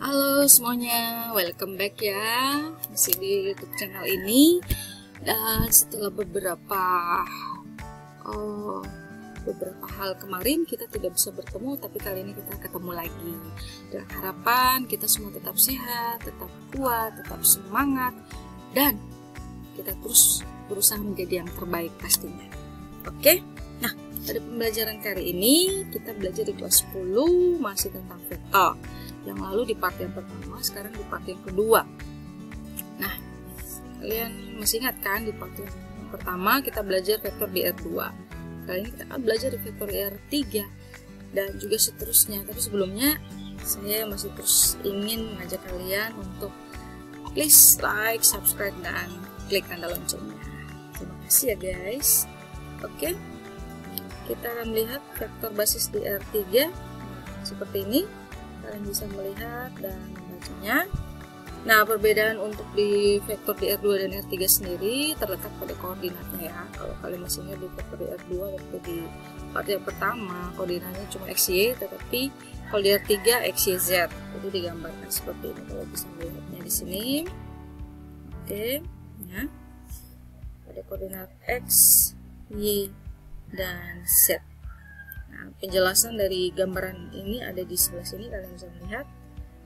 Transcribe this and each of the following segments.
Halo semuanya, welcome back ya, masih di YouTube channel ini. Dan setelah beberapa hal kemarin kita tidak bisa bertemu, tapi kali ini kita ketemu lagi. Dengan harapan kita semua tetap sehat, tetap kuat, tetap semangat, dan kita terus berusaha menjadi yang terbaik pastinya. Oke, nah pada pembelajaran kali ini kita belajar di kelas 10 masih tentang vektor. Yang lalu di part yang pertama, sekarang di part yang kedua. Nah, kalian masih ingat kan di part yang pertama kita belajar vektor di R2. Kali ini kita akan belajar di vektor di R3 dan juga seterusnya. Tapi sebelumnya saya masih terus ingin mengajak kalian untuk please like, subscribe, dan klik tanda loncengnya. Terima kasih ya guys. Oke, kita akan melihat vektor basis di R3 seperti ini. Kalian bisa melihat dan membacanya. Nah, perbedaan untuk di vektor di R2 dan R3 sendiri terletak pada koordinatnya ya. Kalau kalian masih ingat di vektor di R2 waktu di part yang pertama koordinatnya cuma XY, tetapi kalau di R3 XYZ. Itu digambarkan seperti ini kalau bisa melihatnya di sini. Oke, ya. Ada koordinat X, Y, dan Z. Nah, penjelasan dari gambaran ini ada di sebelah sini, kalian bisa melihat.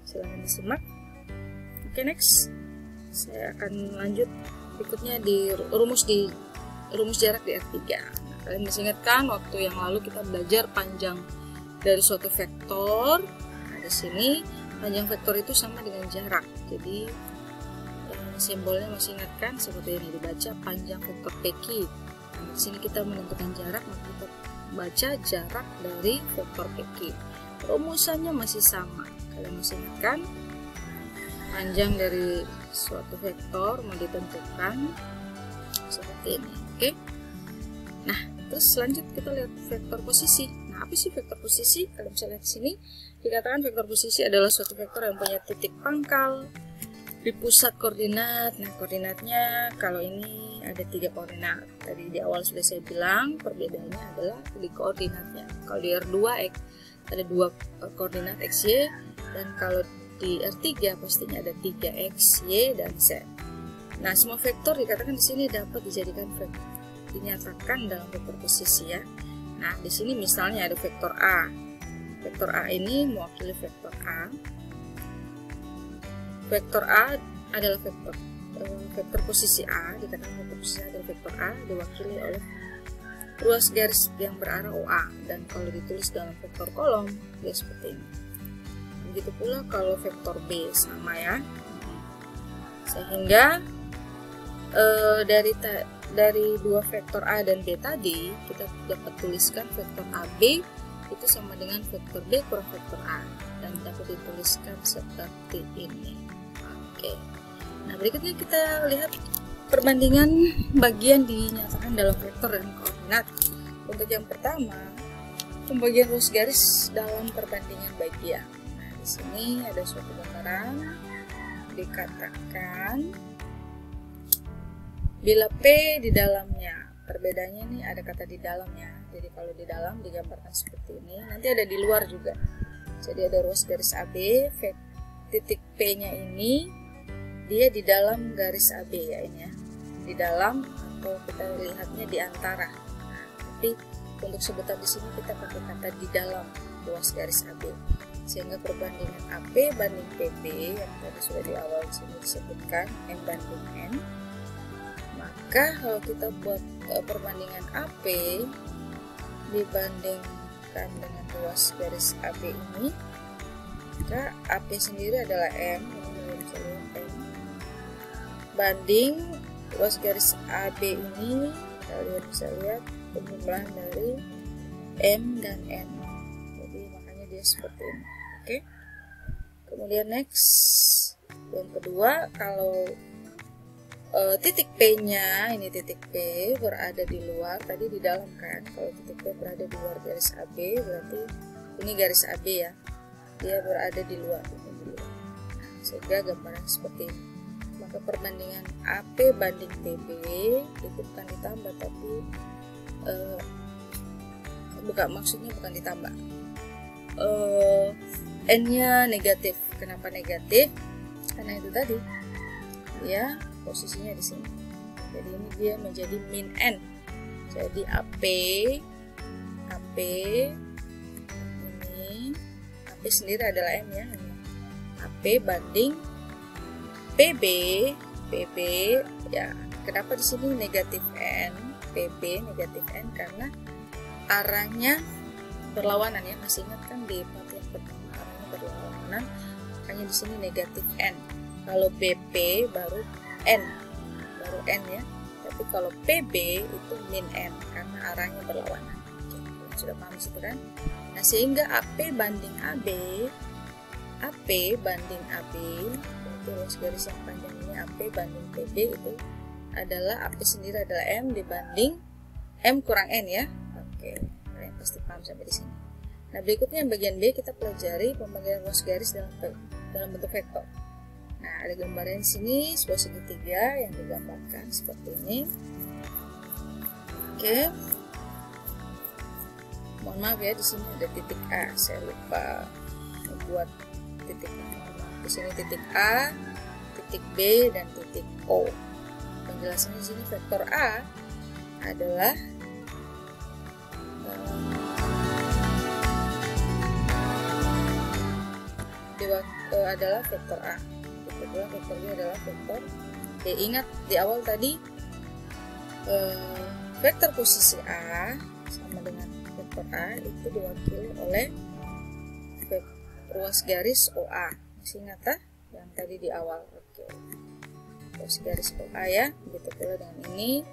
Silahkan disimak. Oke, next. Saya akan lanjut berikutnya di rumus jarak di R3. Nah, kalian masih ingat kan waktu yang lalu kita belajar panjang dari suatu vektor. Nah, di sini panjang vektor itu sama dengan jarak. Jadi simbolnya masih ingat kan, seperti ini dibaca panjang vektor PQ. Nah, di sini kita menentukan jarak, maka kita baca jarak dari vektor PQ. Rumusannya masih sama. Kalian masih ingat kan? Panjang dari suatu vektor mau ditentukan seperti ini. Oke. Nah, terus lanjut kita lihat vektor posisi. Nah, apa sih vektor posisi? Kalian bisa lihat di sini. Dikatakan vektor posisi adalah suatu vektor yang punya titik pangkal di pusat koordinat. Nah, koordinatnya kalau ini ada 3 koordinat. Tadi di awal sudah saya bilang perbedaannya adalah di koordinatnya. Kalau di R2 ada 2 koordinat X, Y, dan kalau di R3 pastinya ada 3 X, Y, dan Z. Nah, semua vektor dikatakan di sini dapat dijadikan vektor, dinyatakan dalam vektor posisi ya. Nah, di sini misalnya ada vektor A. Vektor A ini mewakili vektor A. Vektor A adalah vektor posisi A, dikatakan vektor posisi A adalah vektor A diwakili oleh ruas garis yang berarah OA, dan kalau ditulis dalam vektor kolom dia seperti ini. Begitu pula kalau vektor B sama ya. Sehingga dari 2 vektor A dan B tadi kita dapat tuliskan vektor AB itu sama dengan vektor B kurang vektor A, dan dapat dituliskan seperti ini. Oke. Nah, berikutnya kita lihat perbandingan bagian dinyatakan dalam vektor dan koordinat. Untuk yang pertama, pembagian ruas garis dalam perbandingan bagian. Nah, di sini ada suatu gambaran dikatakan bila P di dalamnya, perbedaannya ini ada kata di dalamnya. Jadi kalau di dalam digambarkan seperti ini, nanti ada di luar juga. Jadi ada ruas garis AB, titik P-nya ini dia di dalam garis AB ya ini ya, di dalam, atau kita lihatnya di antara. Nah, tapi untuk sebutan di sini kita pakai kata di dalam ruas garis AB, sehingga perbandingan AP banding PB yang tadi sudah di awal di sini disebutkan M banding N. Maka kalau kita buat perbandingan AP dibandingkan dengan ruas garis AB ini, maka AP sendiri adalah M, banding ruas garis AB ini, kalian bisa lihat penjumlahan dari M dan N. Jadi makanya dia seperti ini. Oke. Kemudian next, yang kedua, kalau titik P-nya, ini titik P berada di luar, tadi di dalam kan. Kalau titik P berada di luar garis AB, berarti ini garis AB ya. Dia berada di luar. Sehingga gambaran seperti ini. Maka perbandingan AP banding PB itu bukan ditambah, tapi maksudnya bukan ditambah, N-nya negatif. Kenapa negatif? Karena itu tadi ya posisinya di sini. Jadi ini dia menjadi min N. Jadi AP ini AP sendiri adalah M ya. AP banding PB ya. Kenapa di sini negatif N? PB negatif N karena arahnya berlawanan ya. Masih ingat kan di part yang pertama arahnya berlawanan, makanya di sini negatif N. Kalau BP baru N ya. Tapi kalau PB itu min N karena arahnya berlawanan. Oke, sudah paham situ kan? Nah, sehingga AP banding AB itu ruas garis yang panjang ini AP banding PB itu adalah AP sendiri adalah M dibanding M kurang N ya. Oke, kalian pasti paham sampai di sini. Nah, berikutnya yang bagian B kita pelajari pembagian ruas garis dalam bentuk vektor. Nah, ada gambaran di sini sebuah segitiga yang digambarkan seperti ini. Oke. Mohon maaf ya, di sini ada titik A. Saya lupa membuat titik. Di sini titik A, titik B, dan titik O. Penjelasannya di sini vektor A adalah adalah vektor A. Vektor B adalah vektor B. Ingat di awal tadi vektor posisi A sama dengan vektor A itu diwakili oleh ruas garis OA. Masih ingat tak? Yang tadi di awal. Oke. Ruas garis OA ya. Begitu pula dengan ini.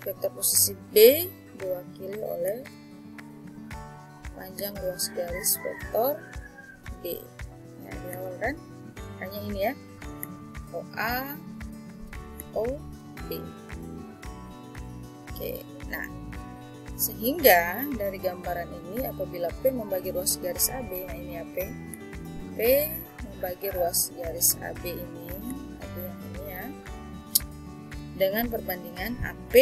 Vektor posisi B diwakili oleh panjang ruas garis vektor B. Nah, di awal kan? Hanya ini ya. OA, OB. Oke. Nah, sehingga dari gambaran ini apabila P membagi ruas garis AB, nah ini ya P membagi ruas garis AB ini, AB yang ini ya, dengan perbandingan AP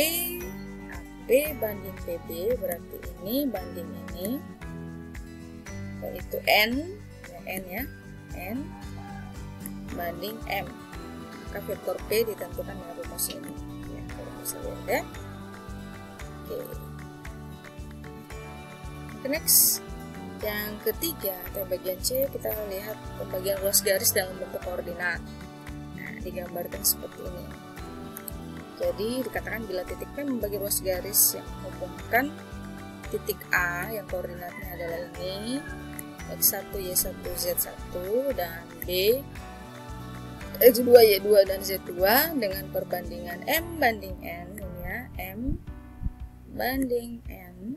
banding PB, berarti ini banding ini, yaitu N ya, N banding M, maka vektor P ditentukan dengan rumus ini ya, rumus ya. Oke. Next, yang ketiga atau bagian C, kita lihat pembagian ruas garis dalam bentuk koordinat. Nah, digambarkan seperti ini. Jadi dikatakan bila titik P membagi ruas garis yang menghubungkan titik A yang koordinatnya adalah ini, X1, Y1, Z1, dan B, X2, Y2, dan Z2 dengan perbandingan M banding N, ini ya, M banding N,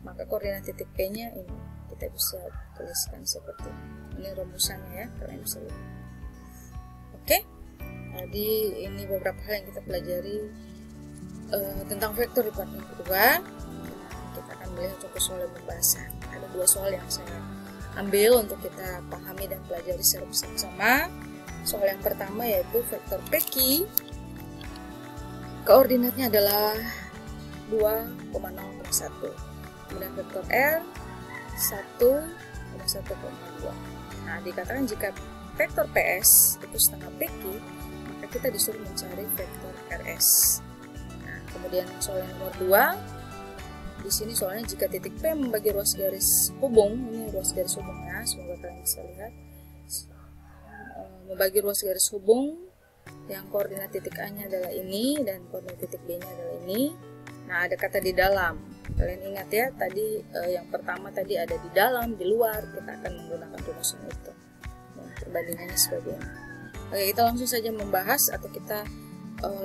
maka koordinat titik P-nya ini kita bisa tuliskan seperti ini rumusannya ya, kalian bisa lihat. Oke, tadi ini beberapa hal yang kita pelajari tentang vektor di part yang kedua. Kita akan melihat contoh soal yang pembahasan. Ada dua soal yang saya ambil untuk kita pahami dan pelajari secara bersama-sama. Soal yang pertama yaitu vektor PQ, koordinatnya adalah 2,0,1. Kemudian vektor R 1,1,2. Nah, dikatakan jika vektor PS itu setengah PQ, maka kita disuruh mencari vektor RS. Nah, kemudian soal yang nomor 2, di sini soalnya jika titik P membagi ruas garis hubung, ini ruas garis hubungnya, semoga kalian bisa lihat, membagi ruas garis hubung yang koordinat titik A-nya adalah ini dan koordinat titik B-nya adalah ini. Nah, ada kata di dalam. Kalian ingat ya, tadi yang pertama tadi ada di dalam, di luar. Kita akan menggunakan rumusan itu. Nah, perbandingannya sebagai ini. Oke, kita langsung saja membahas atau kita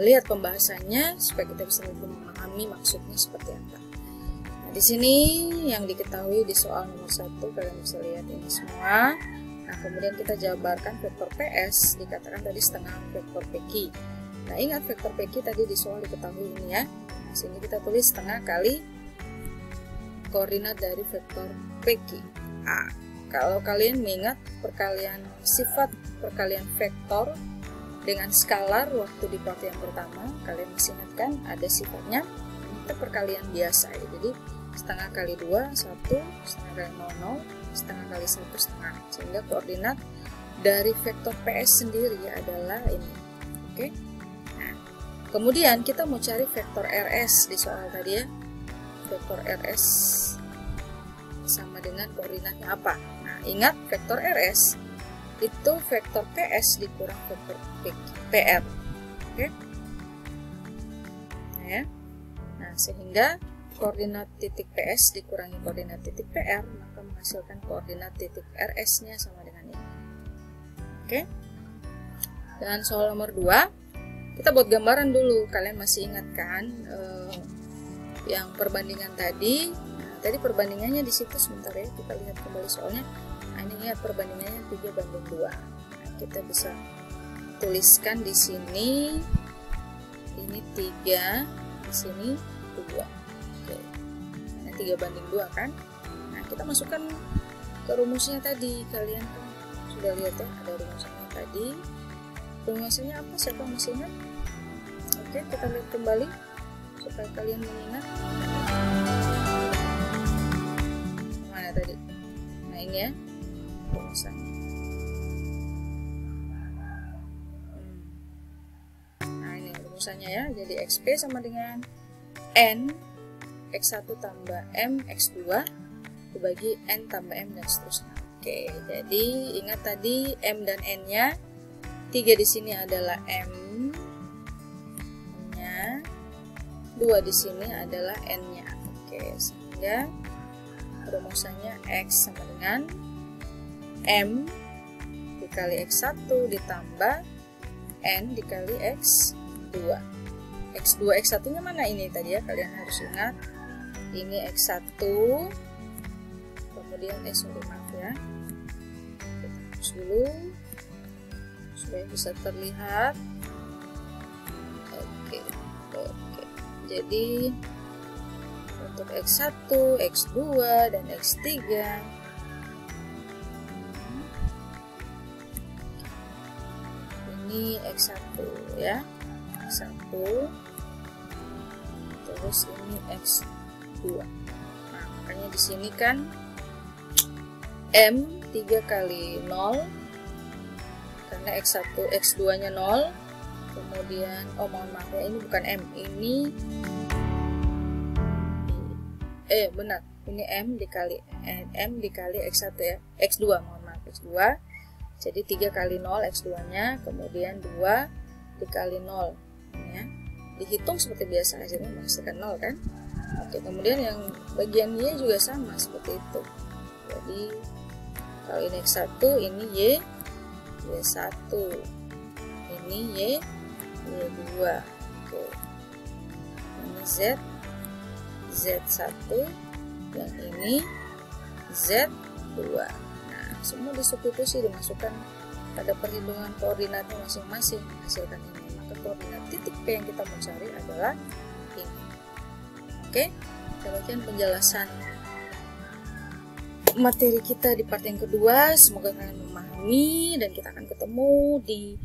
lihat pembahasannya supaya kita bisa lebih memahami maksudnya seperti apa. Nah, di sini yang diketahui di soal nomor 1 kalian bisa lihat ini semua. Nah, kemudian kita jabarkan vektor PS dikatakan tadi setengah vektor PQ. Nah, ingat vektor PQ tadi di soal diketahui ini ya. Nah, sini kita tulis setengah kali koordinat dari vektor PQ. A. Kalau kalian mengingat sifat perkalian vektor dengan skalar waktu di part yang pertama, kalian masih ingat kan ada sifatnya itu perkalian biasa ya. Jadi setengah kali 2 1, setengah kali 0 setengah kali 1 setengah, sehingga koordinat dari vektor PS sendiri adalah ini. Oke. Nah, kemudian kita mau cari vektor RS di soal tadi ya. Vektor RS sama dengan koordinatnya apa? Nah, ingat vektor RS itu vektor PS dikurang vektor PR. Oke. Nah, ya. Nah, sehingga koordinat titik PS dikurangi koordinat titik PR, maka menghasilkan koordinat titik RS-nya sama dengan ini. Oke. Dan soal nomor 2, kita buat gambaran dulu. Kalian masih ingat kan yang perbandingan tadi? Nah, tadi perbandingannya di situ sebentar ya, kita lihat kembali soalnya. Nah, ini ingat perbandingannya 3:2. Nah, kita bisa tuliskan di sini ini 3, di sini 2. Oke. Nah, 3:2 kan? Nah, kita masukkan ke rumusnya tadi. Kalian kan sudah lihat ya, ada rumusnya tadi. Rumusnya apa? Siapa masih ingat? Oke, kita lihat kembali supaya kalian mengingat. Mana tadi? Nah, ini ya rumusannya. Nah, ini rumusannya ya. Jadi XP sama dengan N X1 tambah M X2 dibagi N tambah M dan seterusnya. Oke, jadi ingat tadi M dan N-nya. 3 di sini adalah M-nya, 2 di sini adalah N-nya. Oke, sehingga rumusannya X sama dengan M dikali X1 ditambah N dikali X2. X2, X1 nya mana ini tadi ya, kalian harus ingat. Ini X1, kemudian maaf ya, kita hapus dulu supaya bisa terlihat. Oke. Jadi untuk X1, X2 dan X3 ini X1 ya, X1, terus ini X2. Nah, makanya di sini kan M 3 kali 0 karena X1, X2 nya 0, kemudian mohon maaf ya, ini bukan M, ini benar, ini M dikali X1 ya, X2, mohon maaf, X2. Jadi 3 kali 0 X2 nya, kemudian 2 dikali 0 ya. Dihitung seperti biasa, hasilnya menghasilkan 0 kan. Oke, kemudian yang bagian Y juga sama seperti itu. Jadi kalau ini X1, ini Y1, ini Y2. Oke. Ini Z1, yang ini Z2. Nah, semua disubstitusi, dimasukkan pada perhitungan koordinatnya masing-masing, hasilkan ini. Maka koordinat titik P yang kita mau cari adalah ini. Oke, demikian penjelasan materi kita di part yang kedua. Semoga kalian memahami dan kita akan ketemu di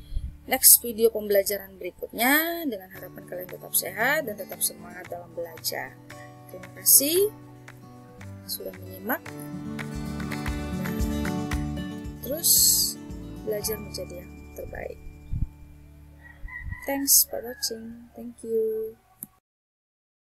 next video pembelajaran berikutnya, dengan harapan kalian tetap sehat dan tetap semangat dalam belajar. Terima kasih sudah menyimak. Terus belajar menjadi yang terbaik. Thanks for watching. Thank you.